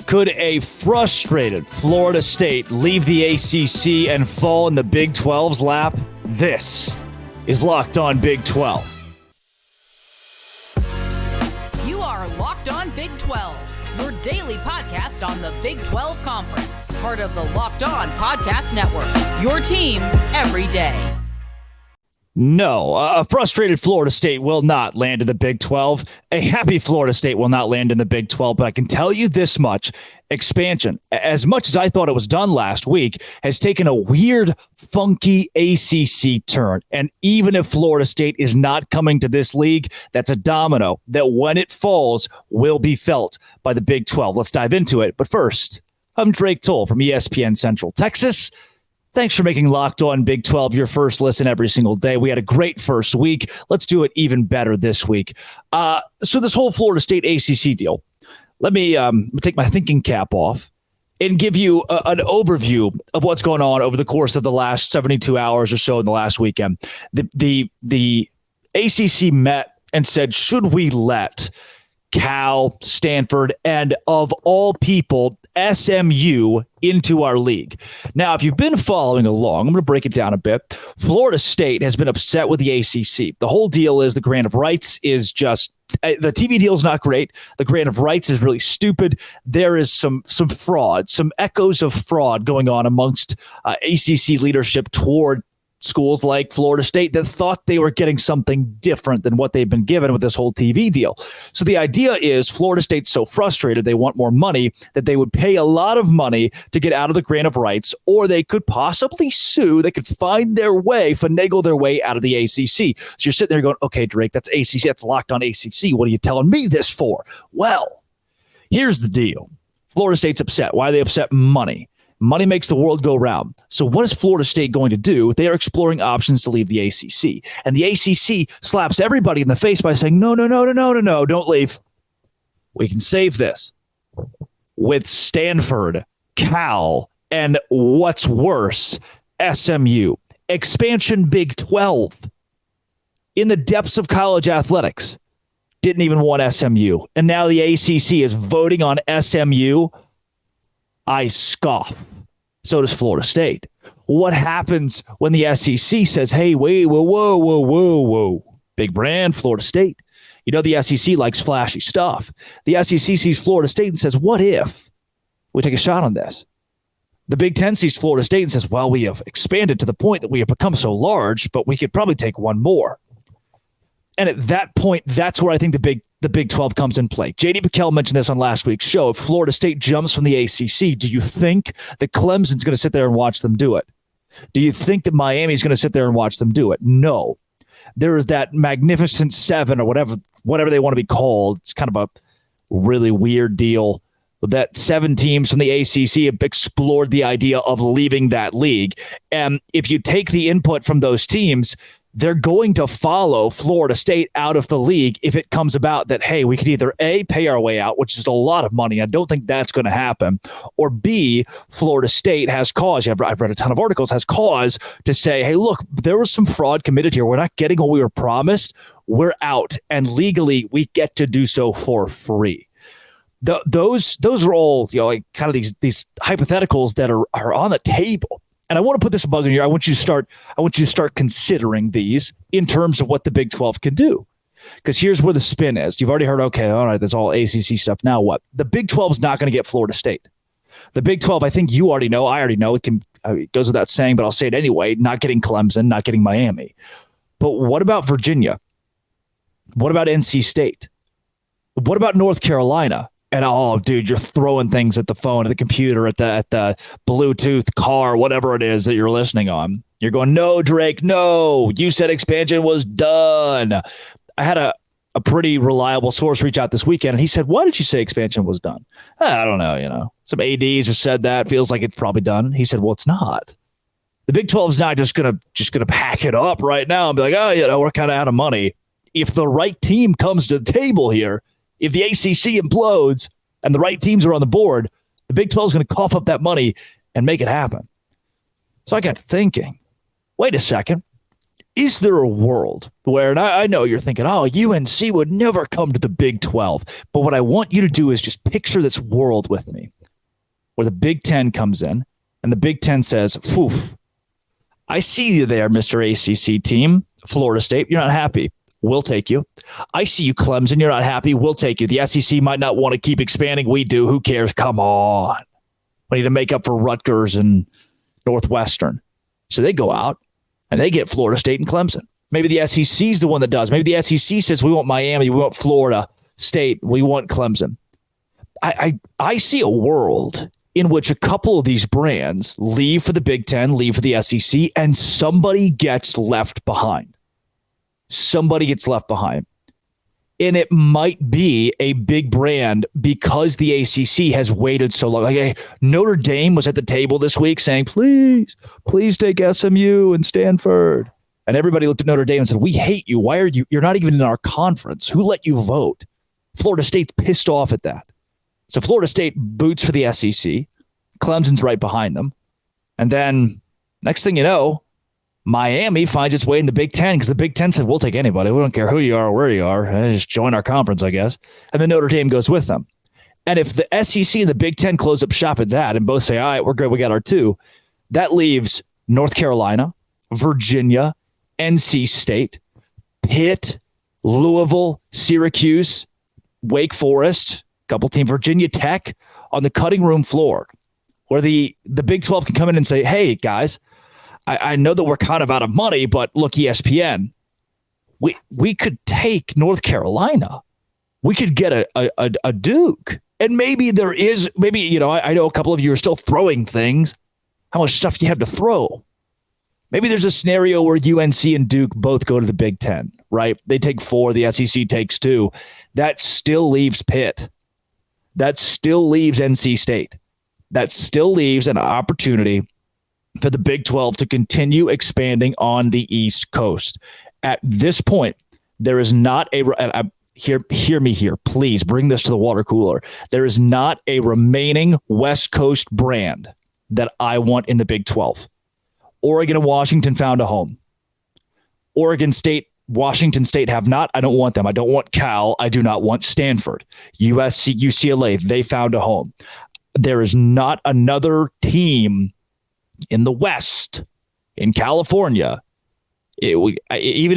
Could a frustrated Florida State leave the ACC and fall in the Big 12's lap? This is Locked On Big 12. You are Locked On Big 12, your daily podcast on the Big 12 Conference, part of the Locked On Podcast Network, your team every day. No, a frustrated Florida State will not land in the Big 12. A happy Florida State will not land in the Big 12. But I can tell you this much. Expansion, as much as I thought it was done last week, has taken a weird, funky ACC turn. And even if Florida State is not coming to this league, that's a domino that when it falls will be felt by the Big 12. Let's dive into it. But first, I'm Drake Toll from ESPN Central Texas. Thanks for making Locked On Big 12 your first listen every single day. We had a great first week. Let's do it even better this week. So this whole Florida State ACC deal, let me take my thinking cap off and give you an overview of what's going on over the course of the last 72 hours or so in the last weekend. The ACC met and said, should we let Cal, Stanford, and of all people, SMU into our league? Now, if you've been following along, I'm going to break it down a bit. Florida State has been upset with the ACC. The whole deal is the grant of rights is just, the TV deal is not great. The grant of rights is really stupid. There is some fraud, some echoes of fraud going on amongst ACC leadership toward schools like Florida State that thought they were getting something different than what they've been given with this whole TV deal. So the idea is Florida State's so frustrated they want more money that they would pay a lot of money to get out of the grant of rights, or they could possibly sue. They could find their way, finagle their way out of the ACC. So you're sitting there going, okay, Drake, that's ACC. That's Locked On ACC. What are you telling me this for? Well, here's the deal. Florida State's upset. Why are they upset? Money. Money makes the world go round. So what is Florida State going to do? They are exploring options to leave the ACC. And the ACC slaps everybody in the face by saying, no, don't leave. We can save this with Stanford, Cal, and what's worse, SMU. Expansion Big 12. In the depths of college athletics. Didn't even want SMU. And now the ACC is voting on SMU. I scoff. So does Florida State. What happens when the SEC says, hey, wait, whoa. Big brand, Florida State. You know the SEC likes flashy stuff. The SEC sees Florida State and says, what if we take a shot on this? The Big Ten sees Florida State and says, well, we have expanded to the point that we have become so large, but we could probably take one more. And at that point, that's where I think the Big 12 comes in play. J.D. Pickell mentioned this on last week's show. If Florida State jumps from the ACC, do you think that Clemson's going to sit there and watch them do it? Do you think that Miami's going to sit there and watch them do it? No. There is that Magnificent Seven or whatever they want to be called. It's kind of a really weird deal. That 7 teams from the ACC have explored the idea of leaving that league. And if you take the input from those teams, they're going to follow Florida State out of the league if it comes about that, hey, we could either A, pay our way out, which is a lot of money. I don't think that's going to happen. Or B, Florida State has cause. I've read a ton of articles, has cause to say, hey, look, there was some fraud committed here. We're not getting what we were promised. We're out. And legally, we get to do so for free. Those are all, like kind of these hypotheticals that are on the table. And I want to put this bug in here. I want you to start considering these in terms of what the Big 12 can do. Because here's where the spin is. You've already heard, okay, all right, there's all ACC stuff. Now what? The Big 12 is not going to get Florida State. The Big 12, I think you already know. I already know. It goes without saying, but I'll say it anyway. Not getting Clemson, not getting Miami. But what about Virginia? What about NC State? What about North Carolina? And oh, dude, you're throwing things at the phone, at the computer, at the Bluetooth car, whatever it is that you're listening on. You're going, no, Drake, no. You said expansion was done. I had a pretty reliable source reach out this weekend, and he said, why did you say expansion was done? I don't know, Some ADs have said that. Feels like it's probably done. He said, well, it's not. The Big 12 is not just gonna pack it up right now and be like, oh, we're kind of out of money. If the right team comes to the table here, if the ACC implodes and the right teams are on the board, the Big 12 is going to cough up that money and make it happen. So I got thinking, wait a second. Is there a world where, and I know you're thinking, oh, UNC would never come to the Big 12. But what I want you to do is just picture this world with me where the Big 10 comes in and the Big 10 says, whew, I see you there, Mr. ACC team, Florida State. You're not happy. We'll take you. I see you, Clemson. You're not happy. We'll take you. The SEC might not want to keep expanding. We do. Who cares? Come on. We need to make up for Rutgers and Northwestern. So they go out and they get Florida State and Clemson. Maybe the SEC is the one that does. Maybe the SEC says we want Miami, we want Florida State, we want Clemson. I see a world in which a couple of these brands leave for the Big Ten, leave for the SEC, and somebody gets left behind. Somebody gets left behind. And it might be a big brand because the ACC has waited so long. Like, Notre Dame was at the table this week saying, please take SMU and Stanford. And everybody looked at Notre Dame and said, we hate you. Why are you? You're not even in our conference. Who let you vote? Florida State's pissed off at that. So Florida State boots for the SEC. Clemson's right behind them. And then next thing you know, Miami finds its way in the Big Ten because the Big Ten said, we'll take anybody. We don't care who you are or where you are. Just join our conference, I guess. And then Notre Dame goes with them. And if the SEC and the Big Ten close up shop at that and both say, all right, we're good, we got our two, that leaves North Carolina, Virginia, NC State, Pitt, Louisville, Syracuse, Wake Forest, couple teams, Virginia Tech on the cutting room floor where the Big 12 can come in and say, hey, guys, I know that we're kind of out of money, but look, ESPN, we could take North Carolina. We could get a Duke. And maybe there is, I know a couple of you are still throwing things. How much stuff do you have to throw? Maybe there's a scenario where UNC and Duke both go to the Big Ten, right? They take 4, the SEC takes 2. That still leaves Pitt. That still leaves NC State. That still leaves an opportunity for the Big 12 to continue expanding on the East Coast. At this point, there is not hear me here, please bring this to the water cooler. There is not a remaining West Coast brand that I want in the Big 12. Oregon and Washington found a home. Oregon State, Washington State have not. I don't want them. I don't want Cal. I do not want Stanford. USC, UCLA, they found a home. There is not another team in the West, in California, even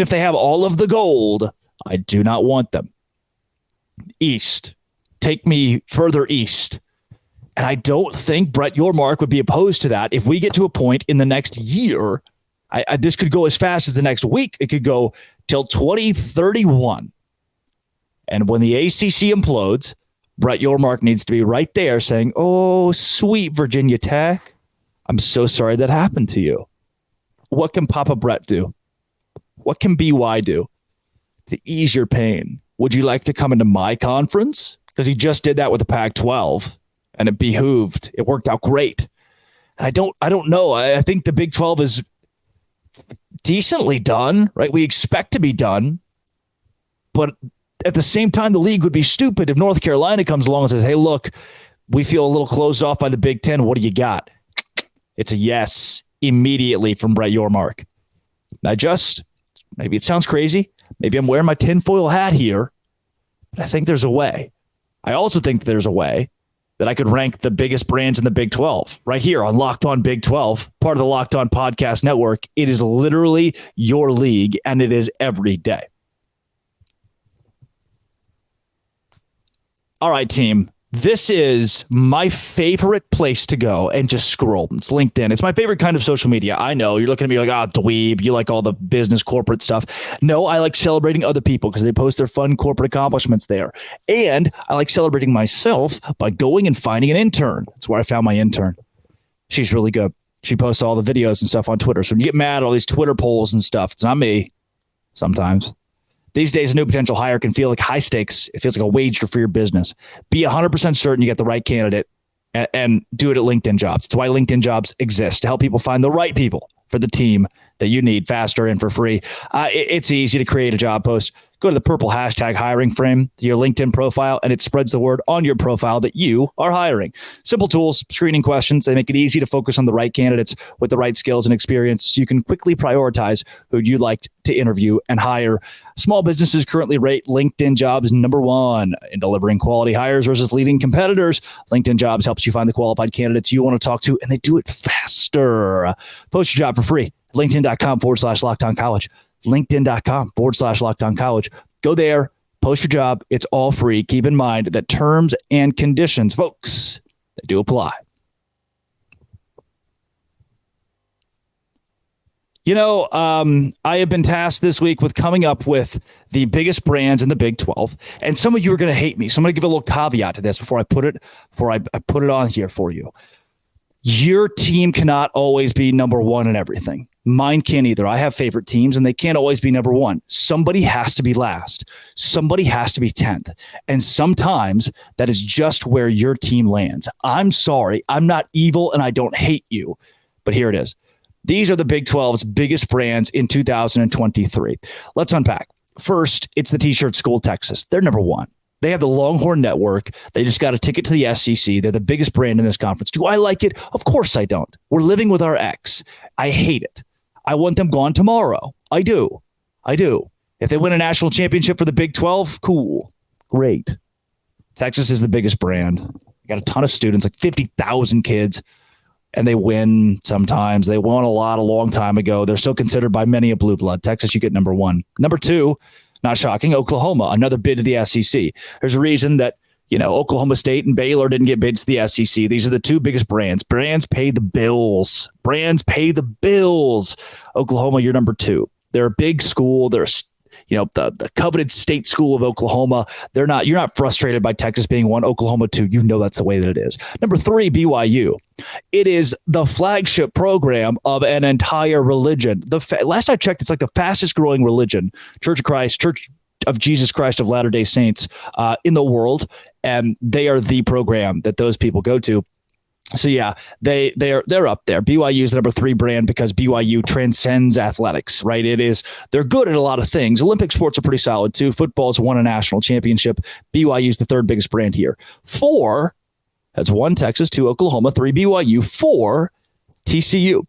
if they have all of the gold, I do not want them. East, take me further east. And I don't think Brett Yormark would be opposed to that. If we get to a point in the next year, this could go as fast as the next week. It could go till 2031. And when the ACC implodes, Brett Yormark needs to be right there saying, oh, sweet Virginia Tech, I'm so sorry that happened to you. What can Papa Brett do? What can BY do to ease your pain? Would you like to come into my conference? Because he just did that with the Pac-12, and it behooved. It worked out great. And I don't know. I think the Big 12 is decently done, right? We expect to be done. But at the same time, the league would be stupid if North Carolina comes along and says, hey, look, we feel a little closed off by the Big 10. What do you got? It's a yes immediately from Brett Yormark. Maybe it sounds crazy. Maybe I'm wearing my tinfoil hat here, but I think there's a way. I also think there's a way that I could rank the biggest brands in the Big 12 right here on Locked On Big 12, part of the Locked On Podcast Network. It is literally your league, and it is every day. All right, team. This is my favorite place to go and just scroll. It's LinkedIn. It's my favorite kind of social media. I know you're looking at me like, dweeb. You like all the business corporate stuff. No, I like celebrating other people because they post their fun corporate accomplishments there. And I like celebrating myself by going and finding an intern. That's where I found my intern. She's really good. She posts all the videos and stuff on Twitter. So when you get mad at all these Twitter polls and stuff, it's not me sometimes. These days, a new potential hire can feel like high stakes. It feels like a wager for your business. Be 100% certain you get the right candidate and do it at LinkedIn Jobs. It's why LinkedIn Jobs exists, to help people find the right people for the team that you need faster and for free. It's easy to create a job post. Go to the purple hashtag hiring frame to your LinkedIn profile, and it spreads the word on your profile that you are hiring. Simple tools, screening questions. They make it easy to focus on the right candidates with the right skills and experience so you can quickly prioritize who you'd like to interview and hire. Small businesses currently rate LinkedIn Jobs #1 in delivering quality hires versus leading competitors. LinkedIn Jobs helps you find the qualified candidates you want to talk to, and they do it faster. Post your job for free. LinkedIn.com/LockedOnCollege. LinkedIn.com/LockedOnCollege. Go there, post your job. It's all free. Keep in mind that terms and conditions, folks, they do apply. I have been tasked this week with coming up with the biggest brands in the Big 12. And some of you are going to hate me. So I'm going to give a little caveat to this before I put it on here for you. Your team cannot always be number one in everything. Mine can't either. I have favorite teams, and they can't always be number one. Somebody has to be last. Somebody has to be 10th. And sometimes that is just where your team lands. I'm sorry. I'm not evil, and I don't hate you. But here it is. These are the Big 12's biggest brands in 2023. Let's unpack. First, it's the T-shirt school, Texas. They're number one. They have the Longhorn Network. They just got a ticket to the SEC. They're the biggest brand in this conference. Do I like it? Of course I don't. We're living with our ex. I hate it. I want them gone tomorrow. I do. If they win a national championship for the Big 12, cool. Great. Texas is the biggest brand. They got a ton of students, like 50,000 kids, and they win sometimes. They won a lot a long time ago. They're still considered by many a blue blood. Texas, you get number one. Number two, not shocking, Oklahoma, another bid to the SEC. There's a reason that, Oklahoma State and Baylor didn't get bids to the SEC. These are the two biggest brands. Brands pay the bills. Oklahoma, you're number two. They're a big school. They're, the coveted state school of Oklahoma. You're not frustrated by Texas being one, Oklahoma two. That's the way that it is. Number three, BYU. It is the flagship program of an entire religion. Last I checked, it's like the fastest growing religion, Church of Jesus Christ of Latter-day Saints in the world. And they are the program that those people go to. So yeah, they're up there. BYU is the number three brand because BYU transcends athletics, right? They're good at a lot of things. Olympic sports are pretty solid too. Football's won a national championship. BYU is the third biggest brand here. 4, that's 1 Texas, 2 Oklahoma, 3 BYU, 4 TCU.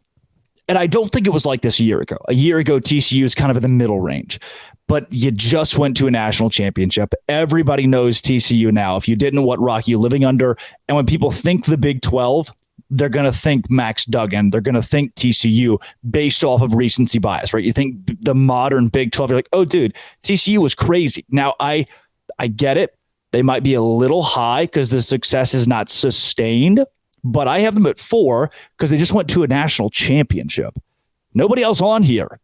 And I don't think it was like this a year ago. A year ago, TCU is kind of in the middle range. But you just went to a national championship. Everybody knows TCU now. If you didn't, what rock are you living under? And when people think the Big 12, they're going to think Max Duggan. They're going to think TCU based off of recency bias, right? You think the modern Big 12, you're like, oh, dude, TCU was crazy. Now, I get it. They might be a little high because the success is not sustained, but I have them at 4 because they just went to a national championship. Nobody else on here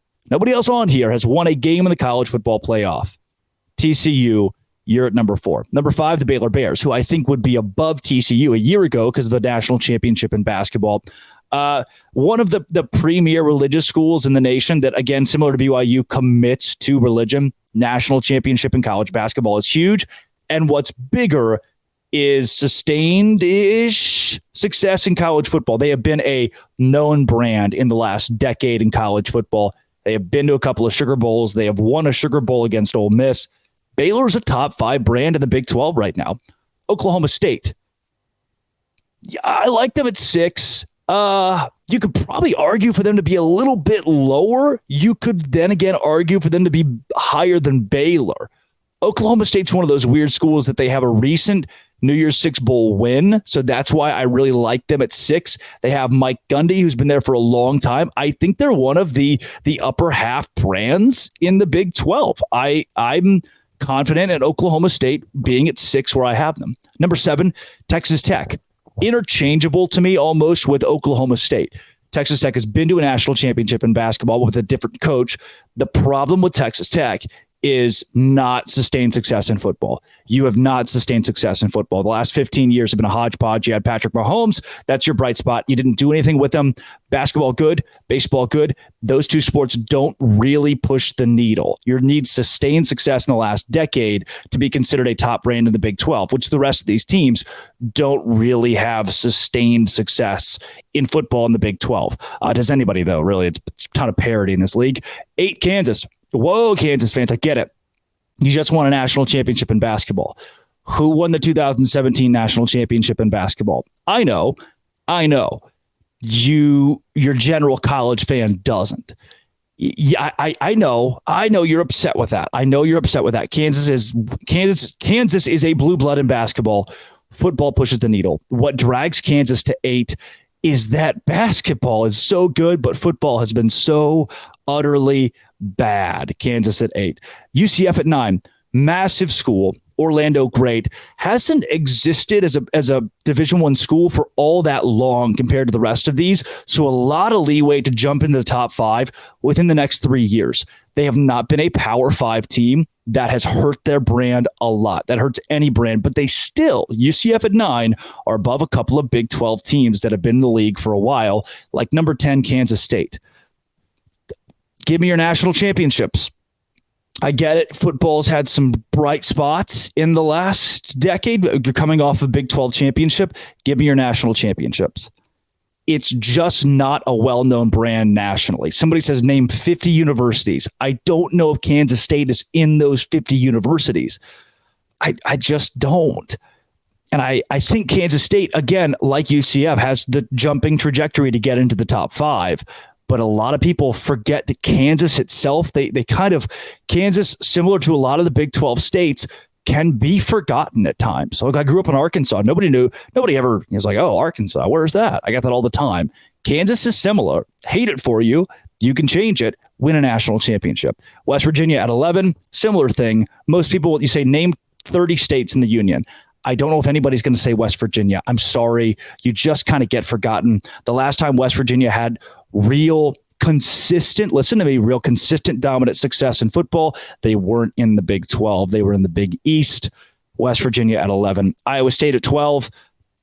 has won a game in the college football playoff. TCU, you're at number 4. Number 5, the Baylor Bears, who I think would be above TCU a year ago because of the national championship in basketball. One of the premier religious schools in the nation that, again, similar to BYU, commits to religion. National championship in college basketball is huge. And what's bigger is sustained-ish success in college football. They have been a known brand in the last decade in college football. They have been to a couple of Sugar Bowls. They have won a Sugar Bowl against Ole Miss. Baylor's a top 5 brand in the Big 12 right now. Oklahoma State. Yeah, I like them at 6. You could probably argue for them to be a little bit lower. You could then again argue for them to be higher than Baylor. Oklahoma State's one of those weird schools that they have a recent New Year's Six Bowl win. So that's why I really like them at 6. They have Mike Gundy, who's been there for a long time. I think they're one of the upper half brands in the Big 12. I'm confident in Oklahoma State being at 6 where I have them. Number 7, Texas Tech. Interchangeable to me almost with Oklahoma State. Texas Tech has been to a national championship in basketball with a different coach. The problem with Texas Tech is not sustained success in football. You have not sustained success in football. The last 15 years have been a hodgepodge. You had Patrick Mahomes. That's your bright spot. You didn't do anything with them. Basketball, good. Baseball, good. Those two sports don't really push the needle. You need sustained success in the last decade to be considered a top brand in the Big 12, which the rest of these teams don't really have sustained success in football in the Big 12. Does anybody, though? Really, it's a ton of parity in this league. 8, Kansas. Whoa, Kansas fans, I get it. You just won a national championship in basketball. Who won the 2017 national championship in basketball? I know. Your general college fan doesn't. Yeah, I know you're upset with that. Kansas is a blue blood in basketball. Football pushes the needle. What drags Kansas to 8 is that basketball is so good, but football has been so utterly bad. Kansas at 8. UCF at 9. Massive school. Orlando, great. Hasn't existed as a Division I school for all that long compared to the rest of these. So a lot of leeway to jump into the top 5 within the next 3 years. They have not been a Power 5 team. That has hurt their brand a lot. That hurts any brand, but they still, UCF at 9, are above a couple of Big 12 teams that have been in the league for a while, like number 10, Kansas State. Give me your national championships. I get it. Football's had some bright spots in the last decade. You're coming off a Big 12 championship. Give me your national championships. It's just not a well-known brand nationally. Somebody says name 50 universities. I don't know if Kansas State is in those 50 universities. I just don't. And I think Kansas State, again, like UCF, has the jumping trajectory to get into the top 5. But a lot of people forget that Kansas itself, they kind of, Kansas, similar to a lot of the Big 12 states, can be forgotten at times. So I grew up in Arkansas. Nobody ever was like, oh, Arkansas, where's that? I got that all the time. Kansas is similar. Hate it for you. You can change it. Win a national championship. West Virginia at 11, similar thing. Most people, you say name 30 states in the union. I don't know if anybody's going to say West Virginia. I'm sorry. You just kind of get forgotten. The last time West Virginia had real consistent dominant success in football, they weren't in the Big 12. They were in the Big East. West Virginia at 11. Iowa State at 12.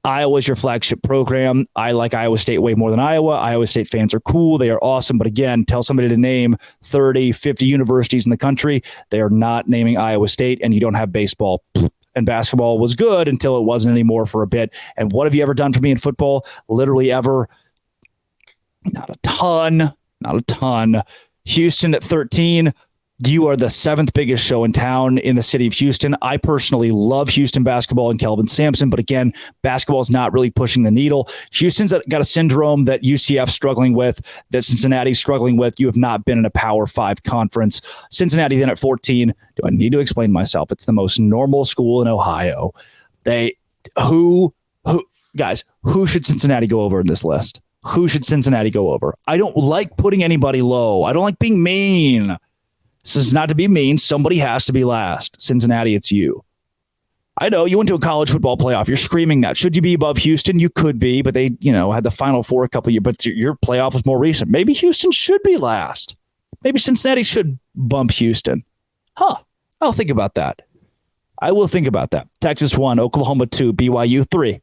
Iowa's your flagship program. I like Iowa State way more than Iowa. Iowa State fans are cool. They are awesome. But again, tell somebody to name 30, 50 universities in the country. They are not naming Iowa State, and you don't have baseball. And basketball was good until it wasn't anymore for a bit. And what have you ever done for me in football? Literally ever? Not a ton. Houston at 13. You are the 7th biggest show in town in the city of Houston. I personally love Houston basketball and Kelvin Sampson, but again, basketball is not really pushing the needle. Houston's got a syndrome that UCF's struggling with, that Cincinnati's struggling with. You have not been in a Power 5 conference. Cincinnati then at 14. Do I need to explain myself? It's the most normal school in Ohio. Who should Cincinnati go over in this list? Who should Cincinnati go over? I don't like putting anybody low. I don't like being mean. This is not to be mean. Somebody has to be last. Cincinnati, it's you. I know you went to a college football playoff. You're screaming that. Should you be above Houston? You could be, but they, had the Final Four a couple years, but your playoff was more recent. Maybe Houston should be last. Maybe Cincinnati should bump Houston. I'll think about that. I will think about that. Texas 1, Oklahoma 2, BYU 3.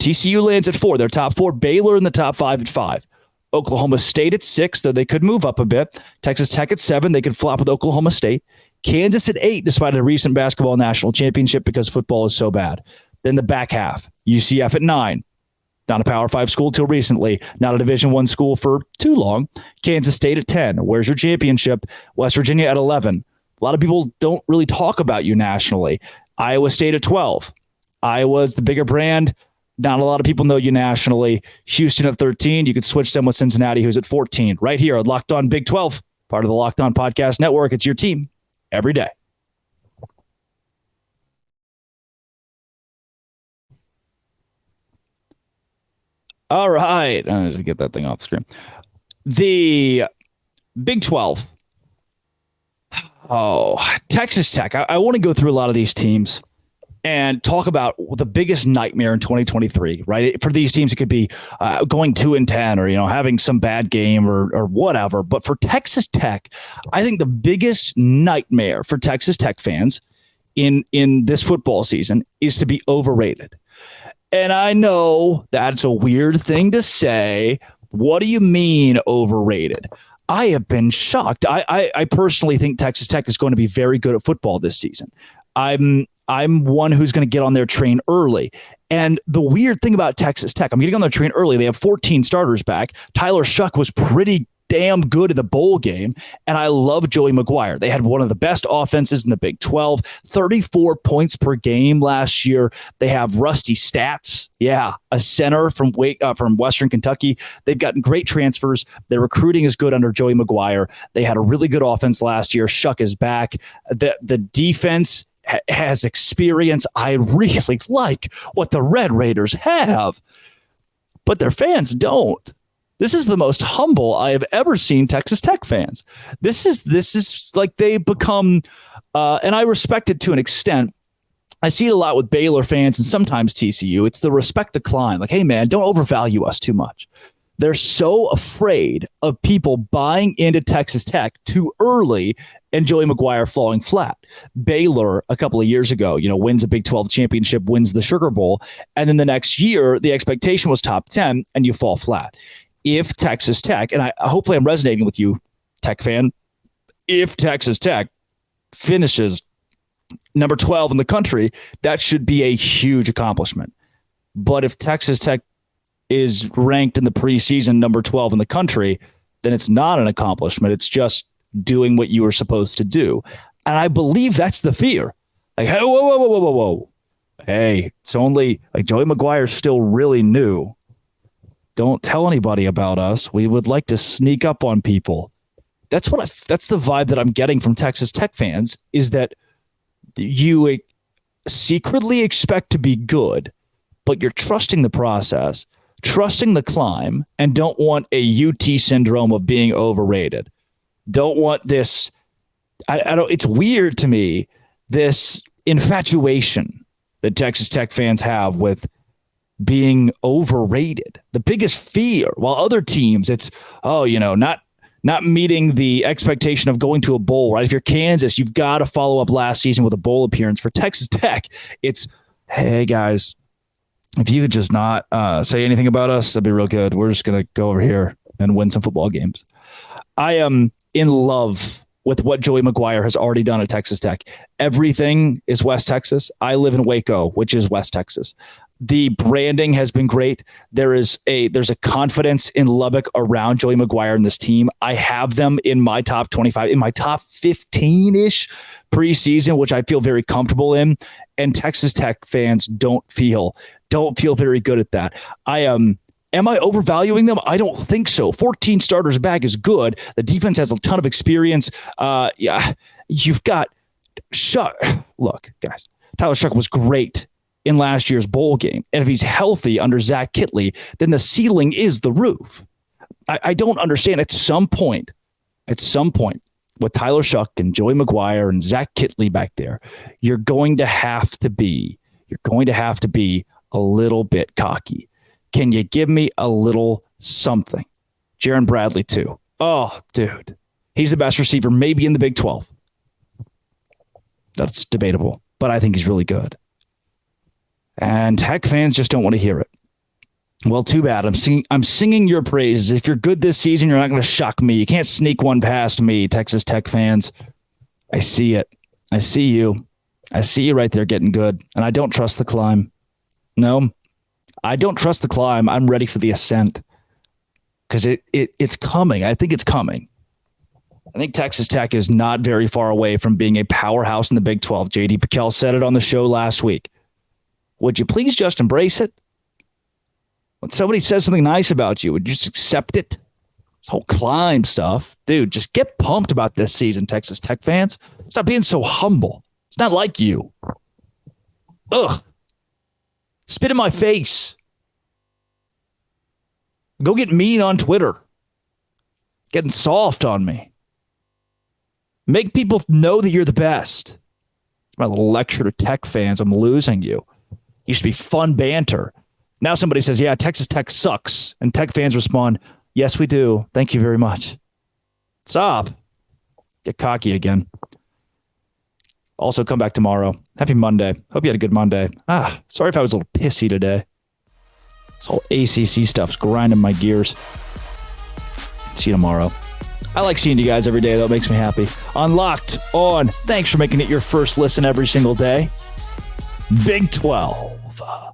TCU lands at 4. They're top 4. Baylor in the top 5 at 5. Oklahoma State at 6, though they could move up a bit. Texas Tech at 7. They could flop with Oklahoma State. Kansas at 8, despite a recent basketball national championship because football is so bad. Then the back half. UCF at 9. Not a Power 5 school till recently. Not a Division I school for too long. Kansas State at 10. Where's your championship? West Virginia at 11. A lot of people don't really talk about you nationally. Iowa State at 12. Iowa's the bigger brand. Not a lot of people know you nationally. Houston at 13. You could switch them with Cincinnati, who's at 14. Right here on Locked On Big 12, part of the Locked On Podcast Network. It's your team every day. All right. Let's get that thing off the screen. The Big 12. Oh, Texas Tech. I want to go through a lot of these teams. and talk about the biggest nightmare in 2023, right? For these teams, it could be going 2-10 or, having some bad game or whatever. But for Texas Tech, I think the biggest nightmare for Texas Tech fans in this football season is to be overrated. And I know that's a weird thing to say. What do you mean overrated? I have been shocked. I personally think Texas Tech is going to be very good at football this season. I'm one who's going to get on their train early. And the weird thing about Texas Tech, I'm getting on their train early. They have 14 starters back. Tyler Shuck was pretty damn good in the bowl game. And I love Joey McGuire. They had one of the best offenses in the Big 12, 34 points per game last year. They have Rusty Stats. Yeah, a center from Western Kentucky. They've gotten great transfers. Their recruiting is good under Joey McGuire. They had a really good offense last year. Shuck is back. The defense has experience. I really like what the Red Raiders have, but their fans don't. This is the most humble I have ever seen Texas Tech fans. This is like they become, and I respect it to an extent. I see it a lot with Baylor fans and sometimes TCU. It's the respect the climb. Like, hey, man, don't overvalue us too much. They're so afraid of people buying into Texas Tech too early and Joey McGuire falling flat. Baylor, a couple of years ago, wins a Big 12 championship, wins the Sugar Bowl, and then the next year, the expectation was top 10, and you fall flat. If Texas Tech, and hopefully I'm resonating with you, Tech fan, if Texas Tech finishes number 12 in the country, that should be a huge accomplishment. But if Texas Tech is ranked in the preseason number 12 in the country, then it's not an accomplishment. It's just doing what you were supposed to do. And I believe that's the fear. Like, hey, whoa. Hey, it's only like Joey McGuire's still really new. Don't tell anybody about us. We would like to sneak up on people. That's the vibe that I'm getting from Texas Tech fans, is that you secretly expect to be good, but you're trusting the process, trusting the climb, and don't want a UT syndrome of being overrated. Don't want this. I don't. It's weird to me, this infatuation that Texas Tech fans have with being overrated. The biggest fear, while other teams, it's not meeting the expectation of going to a bowl, right? If you're Kansas, you've got to follow up last season with a bowl appearance. For Texas Tech, it's, hey guys, if you could just not say anything about us, that'd be real good. We're just going to go over here and win some football games. I am in love with what Joey McGuire has already done at Texas Tech. Everything is West Texas. I live in Waco, which is West Texas. The branding has been great. There's a confidence in Lubbock around Joey McGuire and this team. I have them in my top 25, in my top 15-ish preseason, which I feel very comfortable in. And Texas Tech fans don't feel very good at that. Am I overvaluing them? I don't think so. 14 starters back is good. The defense has a ton of experience. You've got Shuck. Look, guys, Tyler Shuck was great in last year's bowl game. And if he's healthy under Zach Kittley, then the ceiling is the roof. I don't understand. At some point, with Tyler Shuck and Joey McGuire and Zach Kittley back there, you're going to have to be a little bit cocky. Can you give me a little something? Jaron Bradley too. Oh, dude. He's the best receiver maybe in the Big 12. That's debatable, but I think he's really good. And Tech fans just don't want to hear it. Well, too bad. I'm singing your praises. If you're good this season, you're not going to shock me. You can't sneak one past me, Texas Tech fans. I see it. I see you. I see you right there getting good. And I don't trust the climb. No, I don't trust the climb. I'm ready for the ascent because it's coming. I think it's coming. I think Texas Tech is not very far away from being a powerhouse in the Big 12. J.D. Piquel said it on the show last week. Would you please just embrace it? When somebody says something nice about you, would you just accept it? This whole climb stuff. Dude, just get pumped about this season, Texas Tech fans. Stop being so humble. It's not like you. Ugh. Spit in my face. Go get mean on Twitter. Getting soft on me. Make people know that you're the best. My little lecture to Tech fans, I'm losing you. Used to be fun banter. Now somebody says, yeah, Texas Tech sucks. And Tech fans respond, yes, we do. Thank you very much. Stop. Get cocky again. Also, come back tomorrow. Happy Monday. Hope you had a good Monday. Sorry if I was a little pissy today. This whole ACC stuff's grinding my gears. See you tomorrow. I like seeing you guys every day, though. It makes me happy. On Locked On. Thanks for making it your first listen every single day. Big 12.